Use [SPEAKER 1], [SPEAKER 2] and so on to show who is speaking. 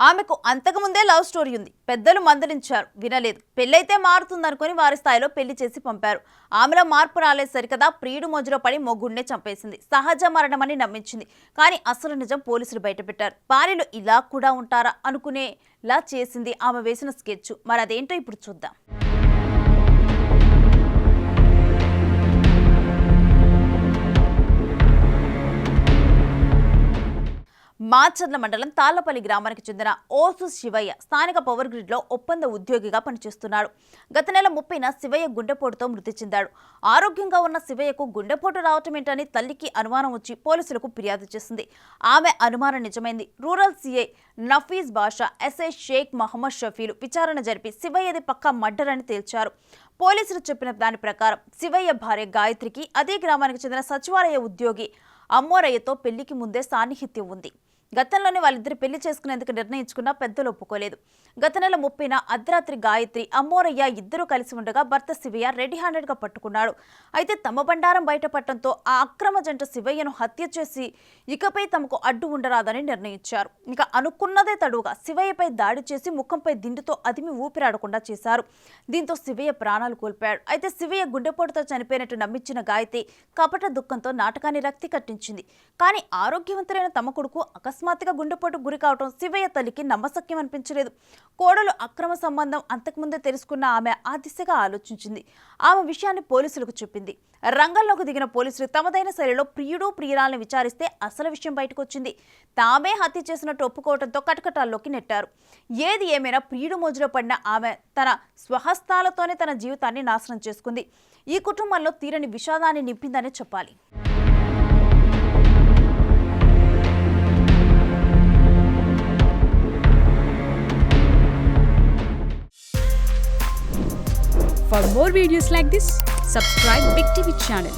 [SPEAKER 1] ఆమెకు అంతకుముందే love story ఉంది. పెద్దలు మందలించారు, వినలేదు. పెళ్ళైతే మారుతుందనుకుని వారి స్థాయిలో పెళ్లి చేసి పంపారు. ఆమెలో మార్పు రాలేదు సరికదా, ప్రియుడు మోజులో పడి మొగుడినే చంపేసింది. సహజ మరణమని నమ్మించింది. కానీ అసలు నిజం పోలీసులు బయటపెట్టారు. భార్యలు ఇలా కూడా ఉంటారా అనుకునేలా చేసింది ఆమె వేసిన స్కెచ్. మరి అదేంటో ఇప్పుడు చూద్దాం. మాచర్ల మండలం తాళ్లపల్లి గ్రామానికి చెందిన ఓసు శివయ్య స్థానిక పవర్ గ్రిడ్ లో ఒప్పంద ఉద్యోగిగా పనిచేస్తున్నాడు. గత నెల 30న శివయ్య గుండెపోటుతో మృతి చెందాడు. ఆరోగ్యంగా ఉన్న శివయ్యకు గుండెపోటు రావటం ఏంటని తల్లికి అనుమానం వచ్చి పోలీసులకు ఫిర్యాదు చేసింది. ఆమె అనుమానం నిజమైంది. రూరల్ సిఐ నఫీజ్ బాషా, ఎస్ఐ షేక్ మహమ్మద్ షఫీలు విచారణ జరిపి శివయ్యది పక్కా మర్డర్ అని తేల్చారు. పోలీసులు చెప్పిన దాని ప్రకారం శివయ్య భార్య గాయత్రికి అదే గ్రామానికి చెందిన సచివాలయ ఉద్యోగి అమ్మోరయ్యతో పెళ్లికి ముందే సాన్నిహిత్యం ఉంది. గతంలోనే వాళ్ళిద్దరు పెళ్లి చేసుకునేందుకు నిర్ణయించుకున్నా పెద్దలు ఒప్పుకోలేదు. గత నెల 30న అర్ధరాత్రి గాయత్రి, అమ్మోరయ్య ఇద్దరూ కలిసి ఉండగా భర్త శివయ్య రెడీ హ్యాండెడ్ గా పట్టుకున్నాడు. అయితే తమ బండారం బయటపడటంతో ఆ అక్రమ జంట శివయ్యను హత్య చేసి ఇకపై తమకు అడ్డు ఉండరాదని నిర్ణయించారు. ఇక అనుకున్నదే తడువుగా శివయ్యపై దాడి చేసి ముఖంపై దిండుతో అదిమి ఊపిరాడకుండా చేశారు. దీంతో శివయ్య ప్రాణాలు కోల్పోయాడు. అయితే శివయ్య గుండెపోటుతో చనిపోయినట్టు నమ్మించిన గాయత్రి కపట దుఃఖంతో నాటకాన్ని రక్తి కట్టించింది. కానీ ఆరోగ్యవంతులైన తమ కొడుకు అకస్మాత్తుగా గుండెపోటు గురి కావడం శివయ్య తల్లికి నమ్మశక్యం అనిపించలేదు. కోడలు అక్రమ సంబంధం అంతకుముందే తెలుసుకున్న ఆమె ఆ దిశగా ఆలోచించింది. ఆమె విషయాన్ని పోలీసులకు చెప్పింది. రంగంలోకి దిగిన పోలీసులు తమదైన శైలిలో ప్రియుడు ప్రియురాలను విచారిస్తే అసలు విషయం బయటకు వచ్చింది. తామే హత్య చేసినట్టు ఒప్పుకోవడంతో కటకటాల్లోకి నెట్టారు. ఏది ఏమైనా ప్రియుడు మోజులో పడిన ఆమె తన స్వహస్తాలతోనే తన జీవితాన్ని నాశనం చేసుకుంది. ఈ కుటుంబంలో తీరని విషాదాన్ని నింపిందనే చెప్పాలి.
[SPEAKER 2] For more videos like this, subscribe Big TV channel.